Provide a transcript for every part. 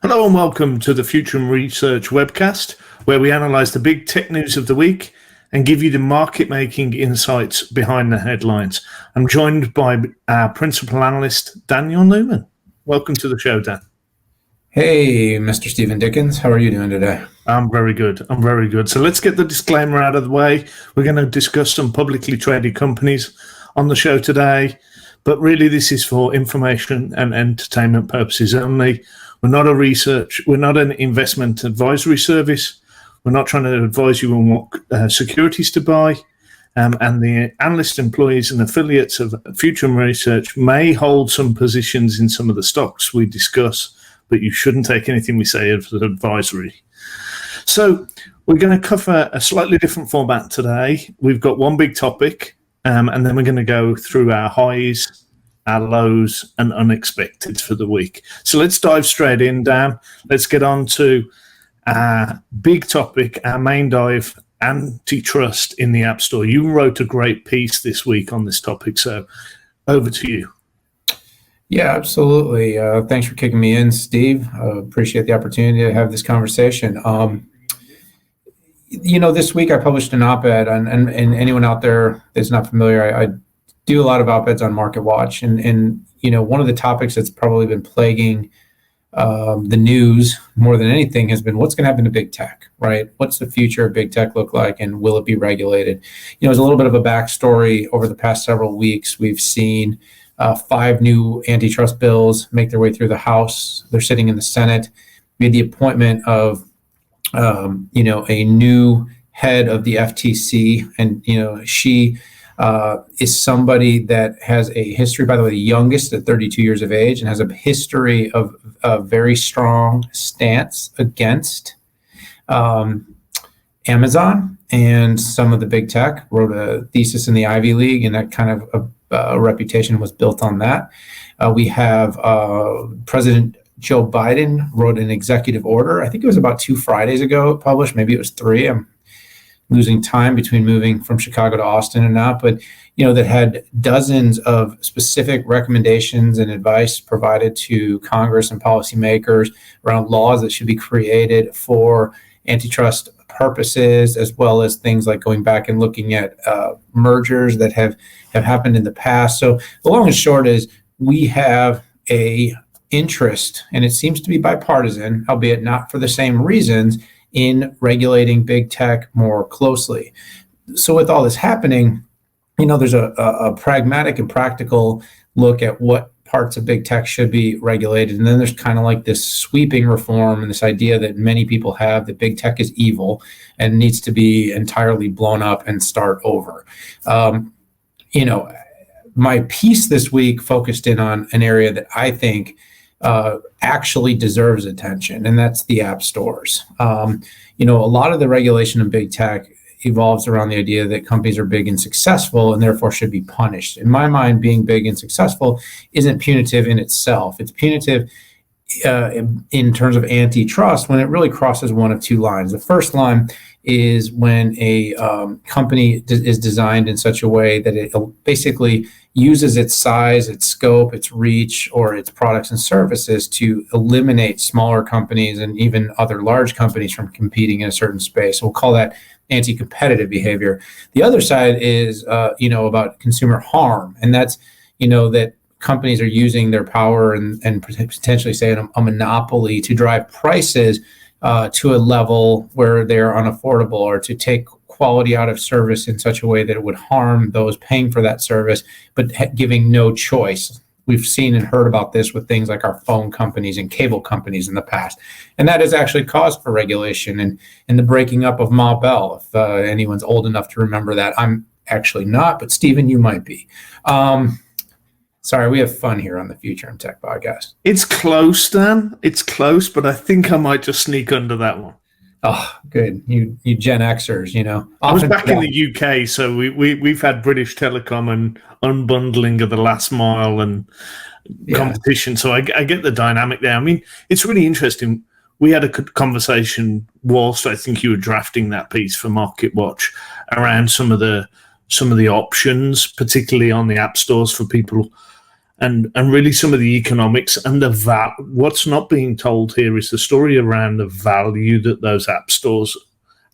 Hello and welcome to the Futurum Research Webcast, where we analyse the big tech news of the week and give you the market-making insights behind the headlines. I'm joined by our principal analyst, Daniel Newman. Welcome to the show, Dan. Hey, Mr. Stephen Dickens. How are you doing today? I'm very good. So let's get the disclaimer out of the way. We're going to discuss some publicly traded companies on the show today, but really this is for information and entertainment purposes only. We're not an investment advisory service. We're not trying to advise you on what securities to buy. And the analyst, employees and affiliates of Futurum Research may hold some positions in some of the stocks we discuss, but you shouldn't take anything we say as advisory. So we're going to cover a slightly different format today. We've got one big topic, and then we're going to go through our highs, our lows and unexpected for the week. So let's dive straight in, Dan. Let's get on to our big topic, our main dive, antitrust in the App Store. You wrote a great piece this week on this topic, so over to you. Yeah, absolutely. Thanks for kicking me in, Steve. Appreciate the opportunity to have this conversation. This week I published an op-ed, and anyone out there that's not familiar, I do a lot of op-eds on Market Watch, and one of the topics that's probably been plaguing the news more than anything has been what's going to happen to big tech, right? What's the future of big tech look like, and will it be regulated? As a little bit of a backstory, over the past several weeks, we've seen 5 new antitrust bills make their way through the House. They're sitting in the Senate. We had the appointment of a new head of the FTC, and she is somebody that has a history, by the way, the youngest at 32 years of age, and has a history of a very strong stance against Amazon and some of the big tech. Wrote a thesis in the Ivy League, and that kind of a reputation was built on that. We have President Joe Biden wrote an executive order. I think it was about 2 Fridays ago published. Maybe it was 3. I'm losing time between moving from Chicago to Austin and not, but that had dozens of specific recommendations and advice provided to Congress and policymakers around laws that should be created for antitrust purposes, as well as things like going back and looking at mergers that have happened in the past. So the long and short is we have a interest, and it seems to be bipartisan, albeit not for the same reasons, in regulating big tech more closely. So with all this happening, there's a pragmatic and practical look at what parts of big tech should be regulated. And then there's kind of like this sweeping reform and this idea that many people have that big tech is evil and needs to be entirely blown up and start over. My piece this week focused in on an area that I think actually deserves attention, and that's the app stores. A lot of the regulation of big tech evolves around the idea that companies are big and successful and therefore should be punished. In my mind, being big and successful isn't punitive in itself. It's punitive in terms of antitrust when it really crosses one of 2 lines. The first line is when a company is designed in such a way that it basically uses its size, its scope, its reach, or its products and services to eliminate smaller companies and even other large companies from competing in a certain space. We'll call that anti-competitive behavior. The other side is, about consumer harm, and that's, that companies are using their power and potentially, say, a monopoly to drive prices to a level where they're unaffordable, or to take quality out of service in such a way that it would harm those paying for that service, but giving no choice. We've seen and heard about this with things like our phone companies and cable companies in the past. And that has actually caused for regulation and the breaking up of Ma Bell, if anyone's old enough to remember that. I'm actually not, but Stephen, you might be. Sorry, we have fun here on the Futurum Tech Podcast. It's close, Dan. It's close, but I think I might just sneak under that one. Oh, good. You Gen Xers, I was back in the UK, so we've had British Telecom and unbundling of the last mile and competition. So I get the dynamic there. I mean, it's really interesting. We had a conversation whilst I think you were drafting that piece for Market Watch around some of the options, particularly on the app stores for people and really some of the economics and what's not being told here is the story around the value that those app stores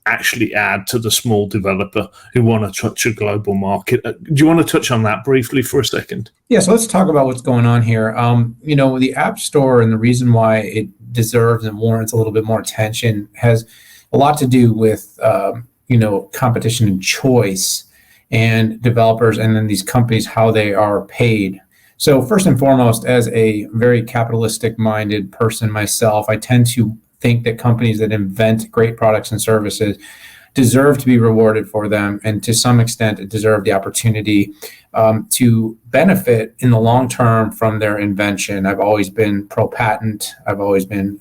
actually add to the small developer who want to touch a global market. Do you want to touch on that briefly for a second? Yeah, so let's talk about what's going on here. The App Store and the reason why it deserves and warrants a little bit more attention has a lot to do with competition and choice and developers and then these companies, how they are paid. So first and foremost, as a very capitalistic minded person myself, I tend to think that companies that invent great products and services deserve to be rewarded for them, and to some extent deserve the opportunity to benefit in the long term from their invention. I've always been pro-patent. I've always been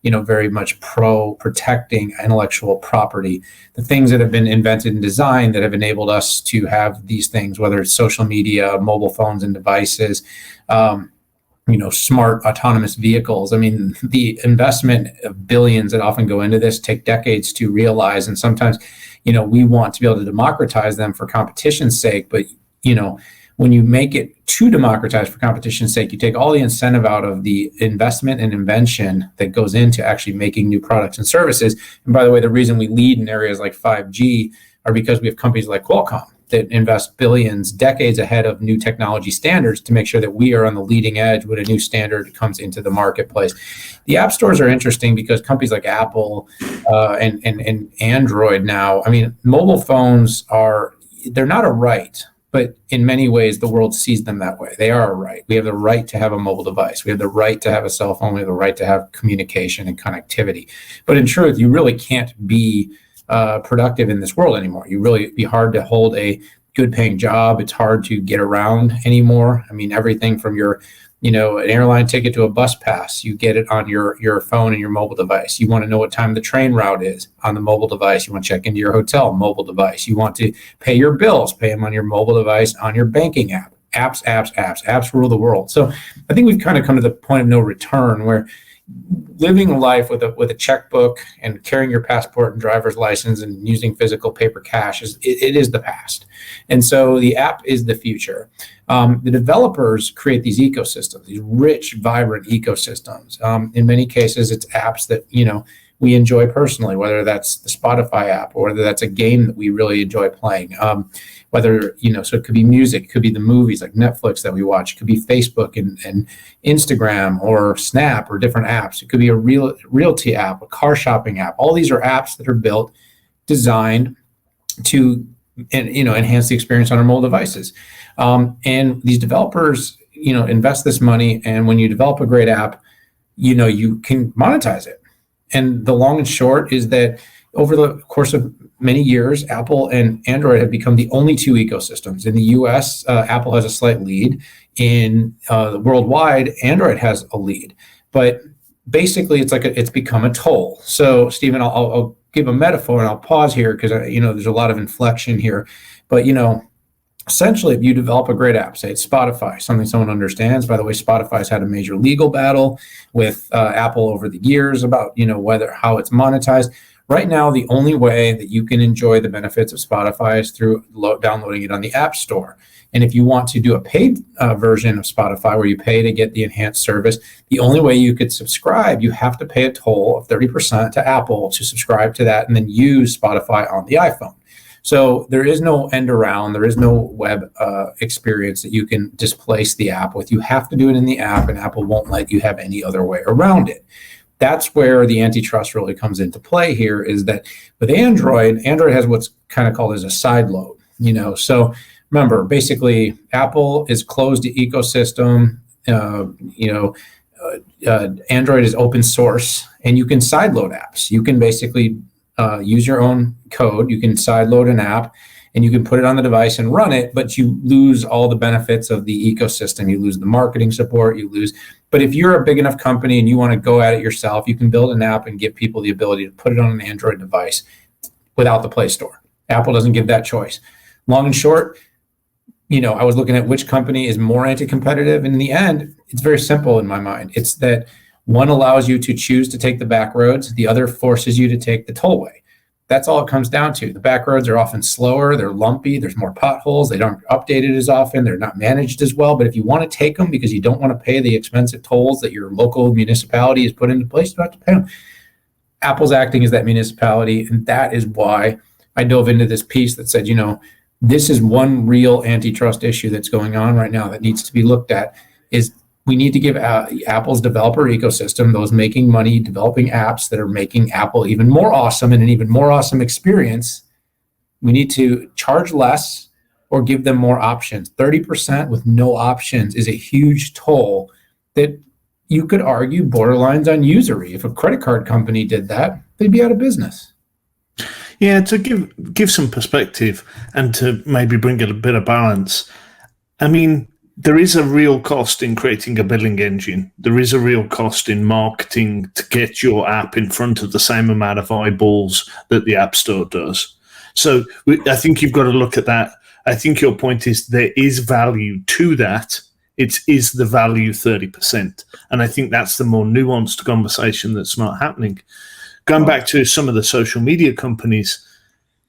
very much pro-protecting intellectual property, the things that have been invented and designed that have enabled us to have these things, whether it's social media, mobile phones and devices, smart autonomous vehicles. I mean, the investment of billions that often go into this take decades to realize. And sometimes, we want to be able to democratize them for competition's sake. But, when you make it too democratized for competition's sake, you take all the incentive out of the investment and invention that goes into actually making new products and services. And by the way, the reason we lead in areas like 5G are because we have companies like Qualcomm that invest billions, decades ahead of new technology standards to make sure that we are on the leading edge when a new standard comes into the marketplace. The app stores are interesting because companies like Apple and Android now, I mean, mobile phones they're not a right, but in many ways, the world sees them that way. They are a right. We have the right to have a mobile device. We have the right to have a cell phone. We have the right to have communication and connectivity. But in truth, you really can't be productive in this world anymore. It'd be hard to hold a good paying job. It's hard to get around anymore. I mean, everything from your, an airline ticket to a bus pass, you get it on your phone and your mobile device. You want to know what time the train route is on the mobile device. You want to check into your hotel, mobile device. You want to pay your bills, pay them on your mobile device, on your banking app. Apps rule the world. So I think we've kind of come to the point of no return where living life with a checkbook and carrying your passport and driver's license and using physical paper cash is the past. And so the app is the future. The developers create these ecosystems, these rich, vibrant ecosystems. In many cases, it's apps that, we enjoy personally, whether that's the Spotify app or whether that's a game that we really enjoy playing. So it could be music, it could be the movies like Netflix that we watch, it could be Facebook and Instagram or Snap or different apps. It could be a realty app, a car shopping app. All these are apps that are built, designed to enhance the experience on our mobile devices. And these developers, invest this money. And when you develop a great app, you can monetize it. And the long and short is that over the course of many years, Apple and Android have become the only two ecosystems. In the US, Apple has a slight lead. In worldwide, Android has a lead. But basically, it's become a toll. So, Stephen, I'll give a metaphor, and I'll pause here because there's a lot of inflection here. But essentially, if you develop a great app, say it's Spotify, something someone understands. By the way, Spotify's had a major legal battle with Apple over the years about how it's monetized. Right now, the only way that you can enjoy the benefits of Spotify is through downloading it on the App Store. And if you want to do a paid version of Spotify where you pay to get the enhanced service, the only way you could subscribe, you have to pay a toll of 30% to Apple to subscribe to that and then use Spotify on the iPhone. So there is no end around. There is no web experience that you can displace the app with. You have to do it in the app, and Apple won't let you have any other way around it. That's where the antitrust really comes into play here, is that with Android has what's kind of called as a side load. So remember, basically, Apple is closed the ecosystem. Android is open source, and you can sideload apps. You can basically use your own code. You can sideload an app, and you can put it on the device and run it, but you lose all the benefits of the ecosystem. You lose the marketing support. But if you're a big enough company and you want to go at it yourself, you can build an app and give people the ability to put it on an Android device without the Play Store. Apple doesn't give that choice. Long and short, I was looking at which company is more anti-competitive. And in the end, it's very simple in my mind. It's that one allows you to choose to take the back roads. The other forces you to take the tollway. That's all it comes down to. The back roads are often slower, they're lumpy, there's more potholes, they don't update it as often, they're not managed as well. But if you want to take them because you don't want to pay the expensive tolls that your local municipality has put into place, you don't have to pay them. Apple's acting as that municipality, and that is why I dove into this piece that said, this is one real antitrust issue that's going on right now that needs to be looked at, is we need to give Apple's developer ecosystem, those making money, developing apps that are making Apple even more awesome and an even more awesome experience. We need to charge less or give them more options. 30% with no options is a huge toll that you could argue borderlines on usury. If a credit card company did that, they'd be out of business. Yeah, to give some perspective and to maybe bring a bit of balance. I mean, there is a real cost in creating a billing engine. There is a real cost in marketing to get your app in front of the same amount of eyeballs that the App Store does. So I think you've got to look at that. I think your point is there is value to that. Is the value 30%? And I think that's the more nuanced conversation that's not happening. Going back to some of the social media companies,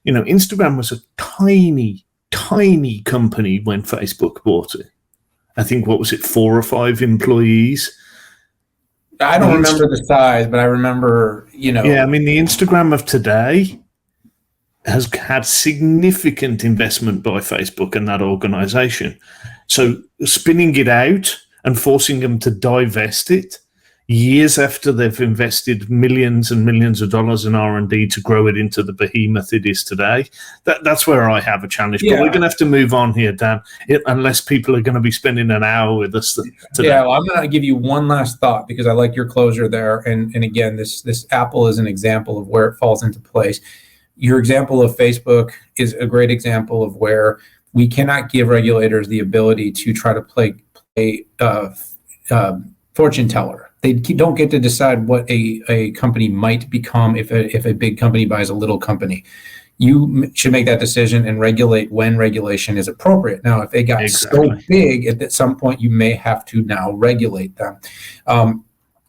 Instagram was a tiny, tiny company when Facebook bought it. I think, 4 or 5 employees? I don't remember the size, but I remember, Yeah, I mean, the Instagram of today has had significant investment by Facebook and that organization. So spinning it out and forcing them to divest it years after they've invested millions and millions of dollars in R&D to grow it into the behemoth it is today, that's where I have a challenge. Yeah. But we're going to have to move on here, Dan, unless people are going to be spending an hour with us today. Yeah, well, I'm going to give you one last thought because I like your closure there. And again, this Apple is an example of where it falls into place. Your example of Facebook is a great example of where we cannot give regulators the ability to try to play fortune teller. They don't get to decide what a company might become if a big company buys a little company. You should make that decision and regulate when regulation is appropriate. Now, if they got so big, at some point, you may have to now regulate them.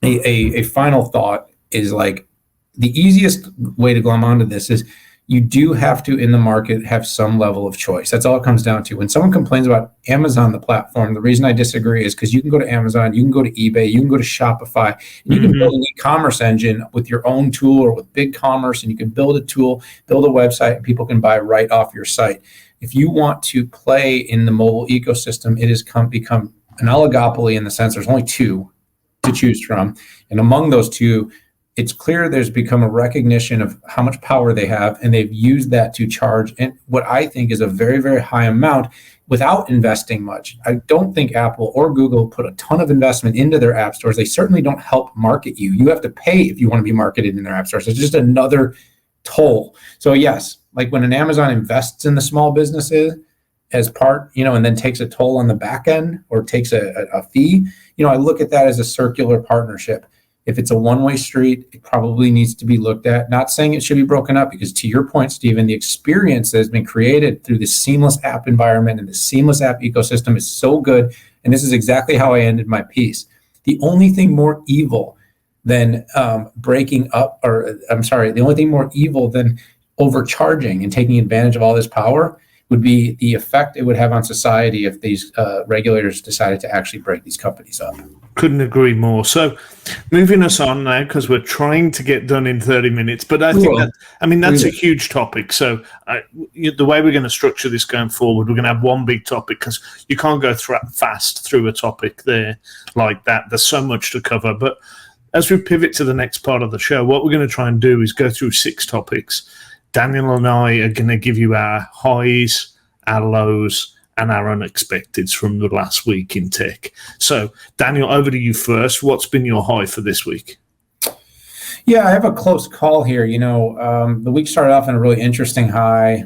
A final thought is like the easiest way to glom onto this is you do have to, in the market, have some level of choice. That's all it comes down to. When someone complains about Amazon, the platform, the reason I disagree is because you can go to Amazon, you can go to eBay, you can go to Shopify, and you can build an e-commerce engine with your own tool or with BigCommerce, and you can build a tool, build a website, and people can buy right off your site. If you want to play in the mobile ecosystem, it has become an oligopoly in the sense there's only 2 to choose from. And among those 2, it's clear there's become a recognition of how much power they have, and they've used that to charge in what I think is a very, very high amount without investing much. I don't think Apple or Google put a ton of investment into their app stores. They certainly don't help market you. You have to pay if you want to be marketed in their app stores. It's just another toll. So yes, like when an Amazon invests in the small businesses as part, and then takes a toll on the back end or takes a fee, I look at that as a circular partnership. If it's a one-way street, it probably needs to be looked at. Not saying it should be broken up, because to your point, Stephen, the experience that has been created through this seamless app environment and the seamless app ecosystem is so good. And this is exactly how I ended my piece. The only thing more evil than the only thing more evil than overcharging and taking advantage of all this power would be the effect it would have on society if these regulators decided to actually break these companies up. Couldn't agree more. So moving us on now, because we're trying to get done in 30 minutes, but I think that's a huge topic. So the way we're going to structure this going forward, we're going to have one big topic, because you can't go fast through a topic there like that. There's so much to cover. But as we pivot to the next part of the show, what we're going to try and do is go through 6 topics. Daniel and I are going to give you our highs, our lows, and our unexpecteds from the last week in tech. So, Daniel, over to you first. What's been your high for this week? Yeah, I have a close call here. The week started off in a really interesting high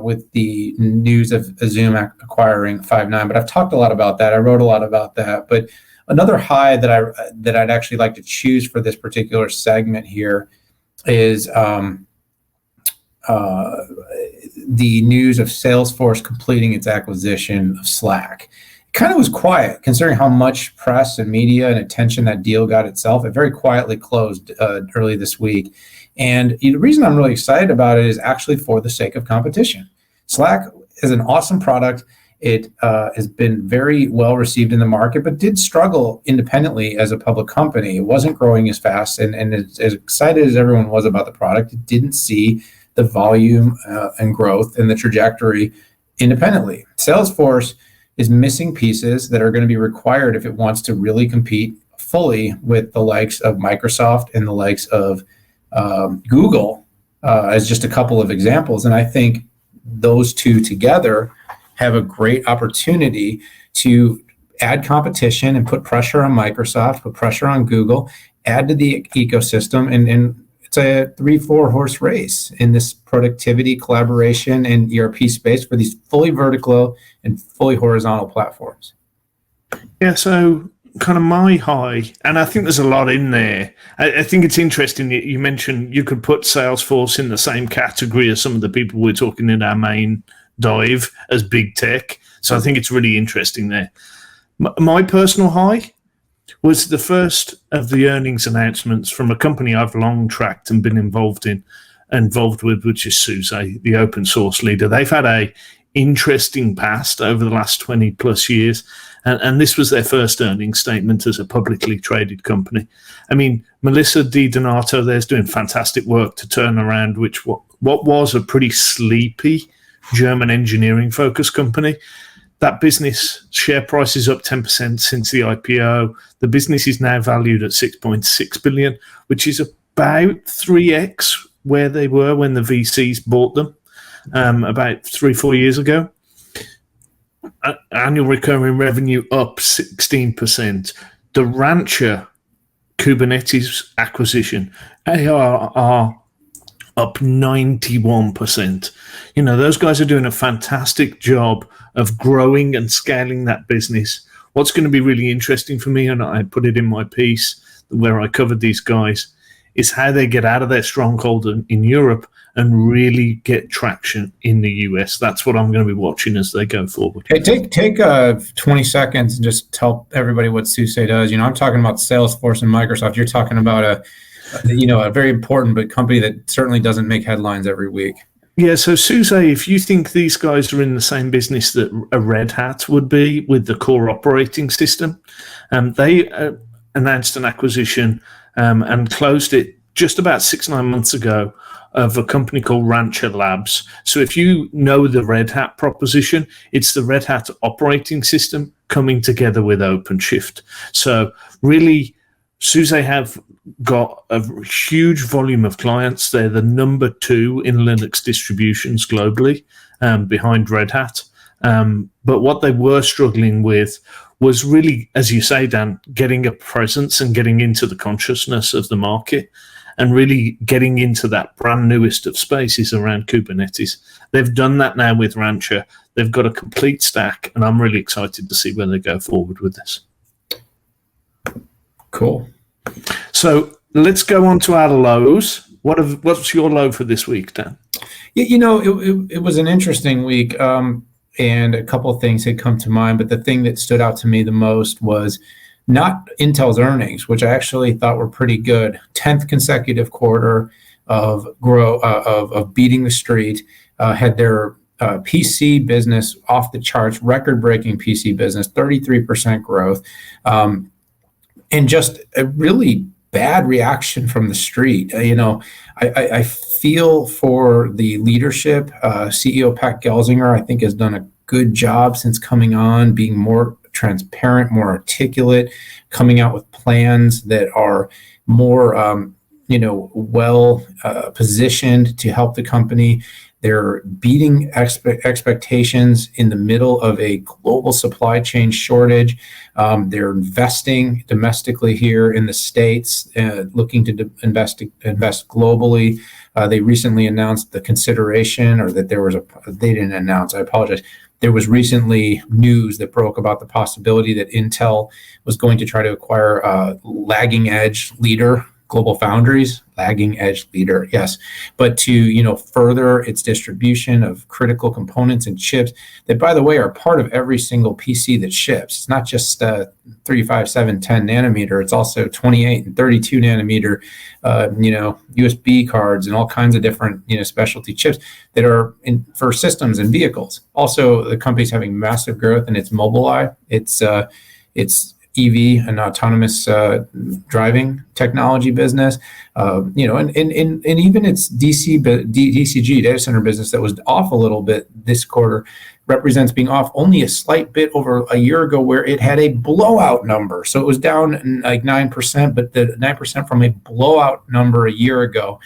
with the news of Zoom acquiring Five9, but I've talked a lot about that. I wrote a lot about that. But another high that I'd actually like to choose for this particular segment here is the news of Salesforce completing its acquisition of Slack. It kind of was quiet considering how much press and media and attention that deal got itself. It very quietly closed early this week. And the reason I'm really excited about it is actually for the sake of competition. Slack is an awesome product. It has been very well received in the market, but did struggle independently as a public company. It wasn't growing as fast, and as excited as everyone was about the product, it didn't see the volume and growth and the trajectory independently. Salesforce is missing pieces that are going to be required if it wants to really compete fully with the likes of Microsoft and the likes of Google, as just a couple of examples. And I think those two together have a great opportunity to add competition and put pressure on Microsoft, put pressure on Google, add to the ecosystem, and it's a 3-4 horse race in this productivity, collaboration, and ERP space for these fully vertical and fully horizontal platforms. Yeah, so kind of my high, and I think there's a lot in there. I think it's interesting that you mentioned you could put Salesforce in the same category as some of the people we're talking in our main dive as big tech. So I think it's really interesting there. My personal high was the first of the earnings announcements from a company I've long tracked and been involved with, which is SUSE, the open source leader. They've had a interesting past over the last 20 plus years. And this was their first earnings statement as a publicly traded company. I mean, Melissa DiDonato there's doing fantastic work to turn around what was a pretty sleepy German engineering focused company. That business share price is up 10% since the IPO. The business is now valued at 6.6 billion, which is about 3x where they were when the VCs bought them about 3-4 years ago. Annual recurring revenue up 16%. The Rancher Kubernetes acquisition, ARR up 91%. Those guys are doing a fantastic job of growing and scaling that business. What's going to be really interesting for me, and I put it in my piece where I covered these guys, is how they get out of their stronghold in Europe and really get traction in the US. That's what I'm going to be watching as they go forward. Hey, take 20 seconds and just tell everybody what SUSE does. I'm talking about Salesforce and Microsoft. You're talking about a very important but company that certainly doesn't make headlines every week. Yeah, so SUSE, if you think these guys are in the same business that a Red Hat would be with the core operating system, they announced an acquisition and closed it just about 6-9 months ago of a company called Rancher Labs. So if you know the Red Hat proposition, it's the Red Hat operating system coming together with OpenShift. So really, SUSE have got a huge volume of clients. They're the number 2 in Linux distributions globally, behind Red Hat. But what they were struggling with was really, as you say, Dan, getting a presence and getting into the consciousness of the market and really getting into that brand newest of spaces around Kubernetes. They've done that now with Rancher. They've got a complete stack, and I'm really excited to see where they go forward with this. Cool. So let's go on to our lows. What's your low for this week, Dan? It was an interesting week, and a couple of things had come to mind, but the thing that stood out to me the most was not Intel's earnings, which I actually thought were pretty good. 10th consecutive quarter of beating the street, had their PC business off the charts, record-breaking PC business, 33% growth, and just a really bad reaction from the street. I feel for the leadership. CEO Pat Gelsinger, I think, has done a good job since coming on, being more transparent, more articulate, coming out with plans that are more, well positioned to help the company. They're beating expectations in the middle of a global supply chain shortage. They're investing domestically here in the States, looking to invest globally. They recently announced the consideration, or that they didn't announce, I apologize. There was recently news that broke about the possibility that Intel was going to try to acquire a lagging edge leader global foundries, lagging edge leader, yes, but to further its distribution of critical components and chips that, by the way, are part of every single PC that ships. It's not just 3, 5, 7, 10 nanometer. It's also 28 and 32 nanometer, USB cards and all kinds of different specialty chips that are for systems and vehicles. Also, the company's having massive growth in its Mobileye. It's EV and autonomous driving technology business, and even its DCG data center business that was off a little bit this quarter represents being off only a slight bit over a year ago, where it had a blowout number. So it was down like 9%, but the 9% from a blowout number a year ago.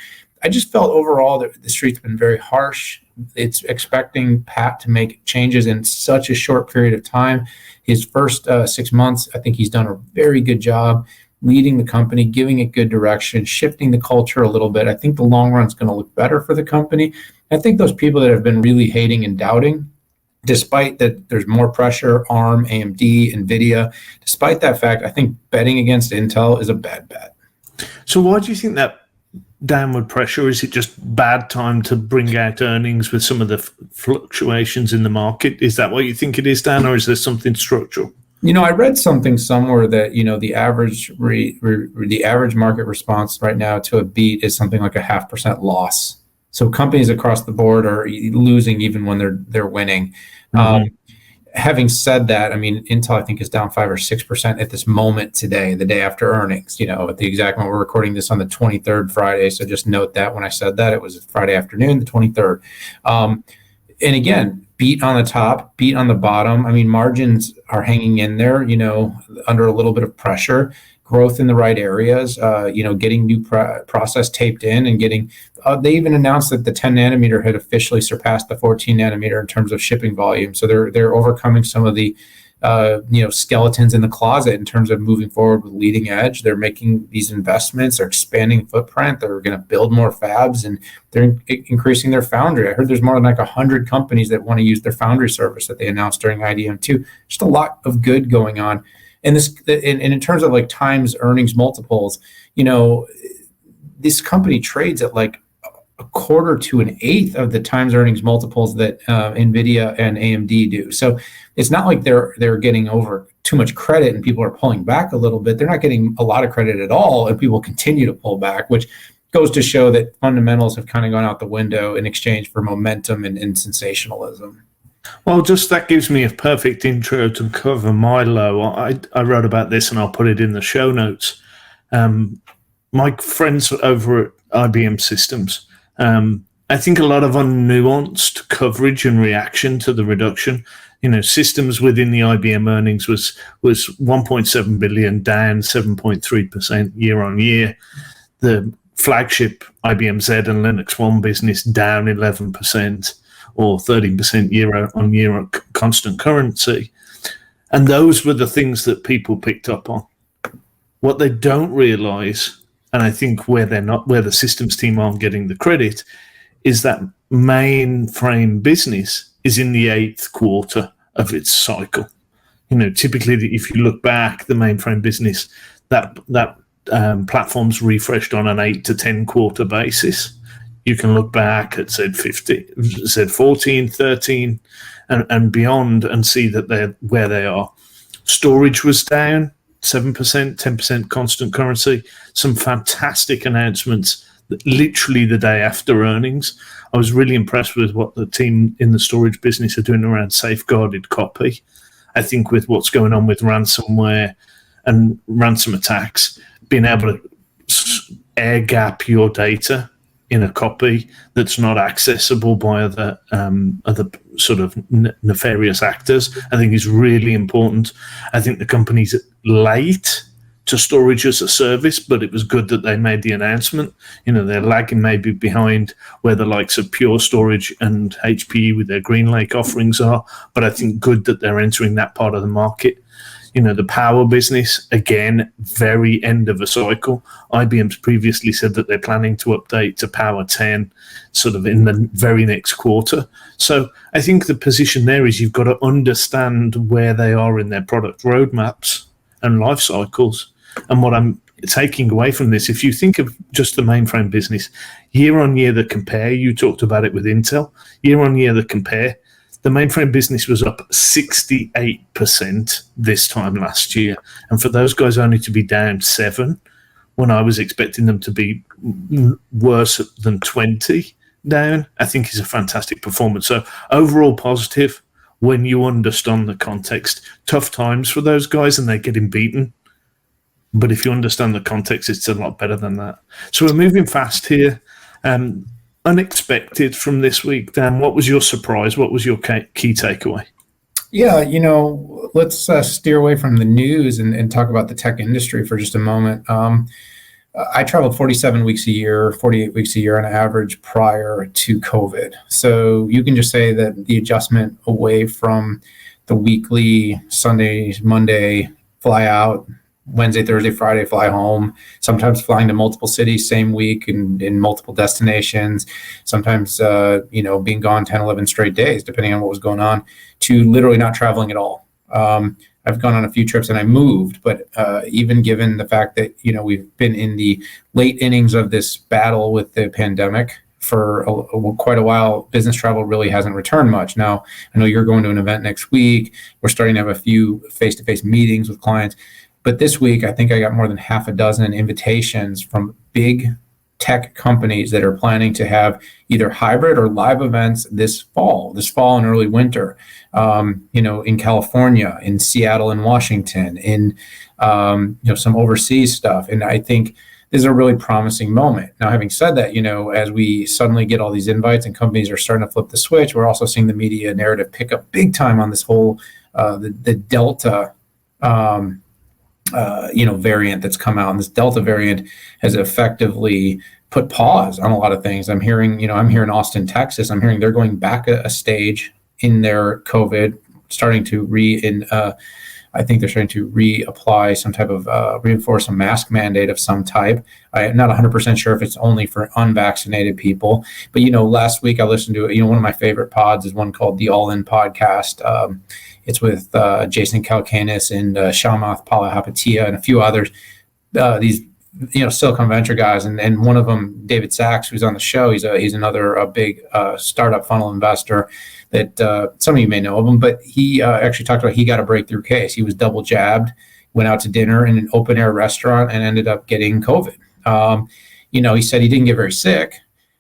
I just felt overall that the street's been very harsh. It's expecting Pat to make changes in such a short period of time. His first 6 months, I think he's done a very good job leading the company, giving it good direction, shifting the culture a little bit. I think the long run is going to look better for the company. I think those people that have been really hating and doubting, despite that there's more pressure, ARM, AMD, NVIDIA, despite that fact, I think betting against Intel is a bad bet. So why do you think that downward pressure? Is it just bad time to bring out earnings with some of the fluctuations in the market? Is that what you think it is, Dan, or is there something structural? I read something somewhere that the average market response right now to a beat is something like a 0.5% loss. So companies across the board are losing even when they're winning. Mm-hmm. Having said that, Intel, I think, is down 5 or 6% at this moment today, the day after earnings, at the exact moment. We're recording this on the 23rd Friday. So just note that when I said that, it was Friday afternoon, the 23rd. And again, beat on the top, beat on the bottom. margins are hanging in there, under a little bit of pressure. Growth in the right areas, getting new process taped in and getting, they even announced that the 10 nanometer had officially surpassed the 14 nanometer in terms of shipping volume. So they're overcoming some of the, skeletons in the closet in terms of moving forward with leading edge. They're making these investments, they're expanding footprint, they're going to build more fabs, and they're increasing their foundry. I heard there's more than like 100 companies that want to use their foundry service that they announced during IDM2. Just a lot of good going on. And in terms of like times earnings multiples, this company trades at like a quarter to an eighth of the times earnings multiples that NVIDIA and AMD do. So it's not like they're getting over too much credit and people are pulling back a little bit. They're not getting a lot of credit at all, and people continue to pull back, which goes to show that fundamentals have kind of gone out the window in exchange for momentum and sensationalism. Well, just that gives me a perfect intro to cover my low. I wrote about this and I'll put it in the show notes. My friends over at IBM Systems, I think a lot of unnuanced coverage and reaction to the reduction. Systems within the IBM earnings was 1.7 billion, down 7.3% year on year. The flagship IBM Z and Linux One business down 11%. Or 13% year on year on constant currency. And those were the things that people picked up on. What they don't realize, and I think where the systems team aren't getting the credit, is that mainframe business is in the 8th quarter of its cycle. Typically, if you look back, the mainframe business, that platform's refreshed on an 8 to 10 quarter basis. You can look back at Z14, 13, and beyond and see that they're where they are. Storage was down 7%, 10% constant currency. Some fantastic announcements literally the day after earnings. I was really impressed with what the team in the storage business are doing around safeguarded copy. I think with what's going on with ransomware and ransom attacks, being able to air gap your data in a copy that's not accessible by other sort of nefarious actors, I think is really important. I think the company's late to storage as a service, but it was good that they made the announcement. They're lagging maybe behind where the likes of Pure Storage and HPE with their GreenLake offerings are, but I think good that they're entering that part of the market. The power business, again, very end of a cycle. IBM's previously said that they're planning to update to Power 10 sort of in the very next quarter. So I think the position there is you've got to understand where they are in their product roadmaps and life cycles. And what I'm taking away from this, if you think of just the mainframe business, year on year, the compare, you talked about it with Intel, year on year, the compare, the mainframe business was up 68% this time last year. And for those guys only to be down 7%, when I was expecting them to be worse than 20 down, I think is a fantastic performance. So overall positive when you understand the context. Tough times for those guys and they're getting beaten. But if you understand the context, it's a lot better than that. So we're moving fast here. Unexpected from this week, Dan, what was your surprise? What was your key takeaway? Yeah, let's steer away from the news and talk about the tech industry for just a moment. I traveled 47 weeks a year, 48 weeks a year on average prior to COVID. So you can just say that the adjustment away from the weekly Sunday, Monday, fly out, Wednesday, Thursday, Friday, fly home, sometimes flying to multiple cities same week and in multiple destinations, sometimes, being gone 10, 11 straight days, depending on what was going on, to literally not traveling at all. I've gone on a few trips and I moved, but even given the fact that, we've been in the late innings of this battle with the pandemic for quite a while, business travel really hasn't returned much. Now, I know you're going to an event next week. We're starting to have a few face-to-face meetings with clients. But this week, I think I got more than half a dozen invitations from big tech companies that are planning to have either hybrid or live events this fall and early winter, in California, in Seattle and Washington, in, some overseas stuff. And I think this is a really promising moment. Now, having said that, as we suddenly get all these invites and companies are starting to flip the switch, we're also seeing the media narrative pick up big time on this whole, the Delta, variant that's come out, and this Delta variant has effectively put pause on a lot of things. I'm here in Austin, Texas. I'm hearing they're going back a stage in their COVID, starting to I think they're starting to reapply some type of reinforce a mask mandate of some type. I'm not 100% sure if it's only for unvaccinated people, but last week I listened to one of my favorite pods is one called the All In Podcast. It's with Jason Calacanis and Shamath Palihapitiya and a few others. These Silicon Venture guys, and one of them, David Sachs, who's on the show. He's another big startup funnel investor that some of you may know of him. But he actually talked about he got a breakthrough case. He was double jabbed, went out to dinner in an open air restaurant, and ended up getting COVID. He said he didn't get very sick.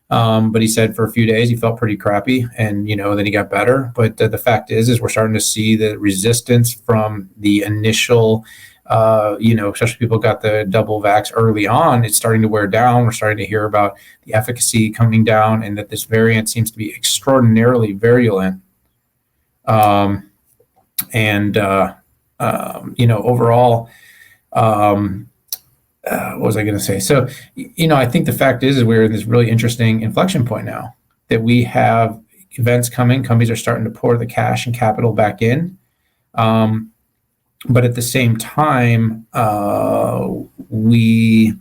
But he said for a few days he felt pretty crappy, and then he got better. But the fact is we're starting to see the resistance from the initial, especially people got the double vax early on. It's starting to wear down. We're starting to hear about the efficacy coming down, and that this variant seems to be extraordinarily virulent. Overall. What was I going to say? So, I think the fact is we're in this really interesting inflection point now that we have events coming. Companies are starting to pour the cash and capital back in. But at the same time, we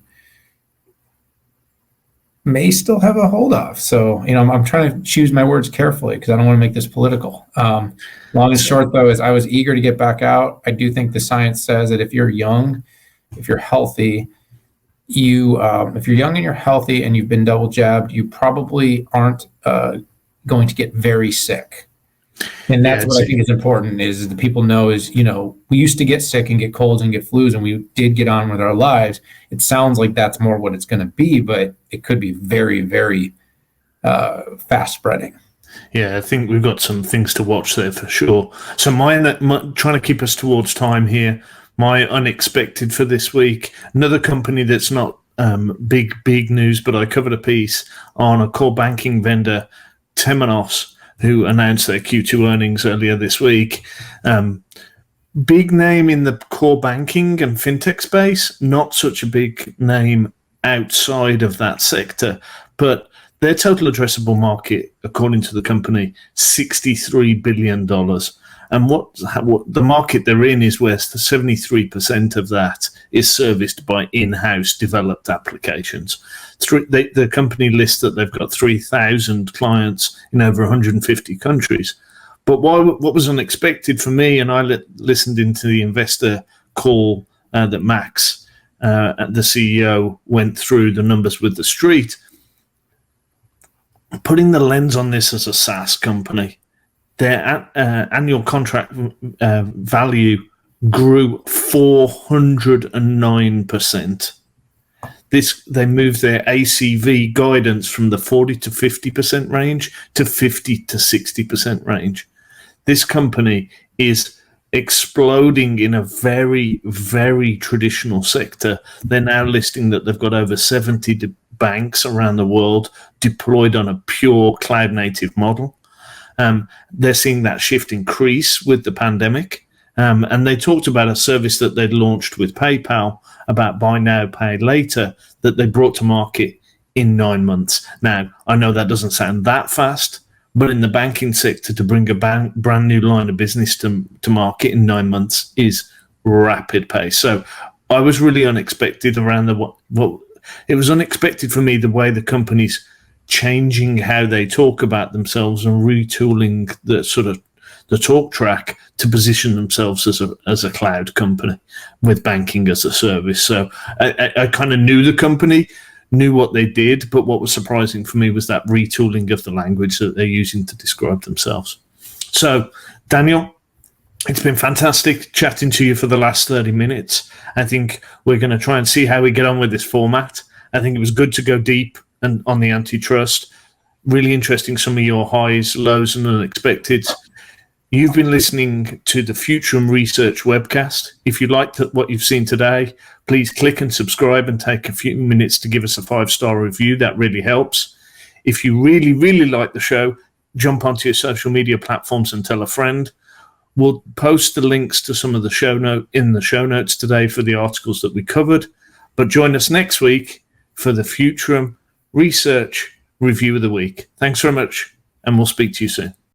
may still have a hold off. So, I'm trying to choose my words carefully because I don't want to make this political. Long and short, though, is I was eager to get back out. I do think the science says that if you're young, if you're healthy, if you're young and you're healthy and you've been double jabbed, you probably aren't going to get very sick. And that's what I think is important is that people know is, we used to get sick and get colds and get flus and we did get on with our lives. It sounds like that's more what it's going to be, but it could be very, very fast spreading. Yeah, I think we've got some things to watch there for sure. So trying to keep us towards time here. My unexpected for this week, another company that's not big news, but I covered a piece on a core banking vendor, Temenos, who announced their Q2 earnings earlier this week. Big name in the core banking and fintech space, not such a big name outside of that sector, but their total addressable market, according to the company, $63 billion. And what the market they're in is where 73% of that is serviced by in-house developed applications. The company lists that they've got 3,000 clients in over 150 countries. But what was unexpected for me, and I listened into the investor call that Max the CEO went through the numbers with the street. Putting the lens on this as a SaaS company, their annual contract value grew 409%. They moved their ACV guidance from the 40 to 50% range to 50 to 60% range. This company is exploding in a very, very traditional sector. They're now listing that they've got over 70 banks around the world deployed on a pure cloud native model. They're seeing that shift increase with the pandemic. And they talked about a service that they'd launched with PayPal about buy now, pay later, that they brought to market in 9 months. Now, I know that doesn't sound that fast, but in the banking sector, to bring a brand new line of business to market in 9 months is rapid pace. So I was really unexpected around it was unexpected for me, the way the company's changing how they talk about themselves and retooling the sort of the talk track to position themselves as a cloud company with banking as a service. So I kind of knew the company, knew what they did, but what was surprising for me was that retooling of the language that they're using to describe themselves. So, Daniel, it's been fantastic chatting to you for the last 30 minutes. I think we're going to try and see how we get on with this format. I think it was good to go deep and on the antitrust. Really interesting, some of your highs, lows, and unexpecteds. You've been listening to the Futurum Research Webcast. If you liked what you've seen today, please click and subscribe and take a few minutes to give us a 5-star review. That really helps. If you really, really like the show, jump onto your social media platforms and tell a friend. We'll post the links to some of the show notes today for the articles that we covered. But join us next week for the Futurum Research Review of the Week. Thanks very much, and we'll speak to you soon.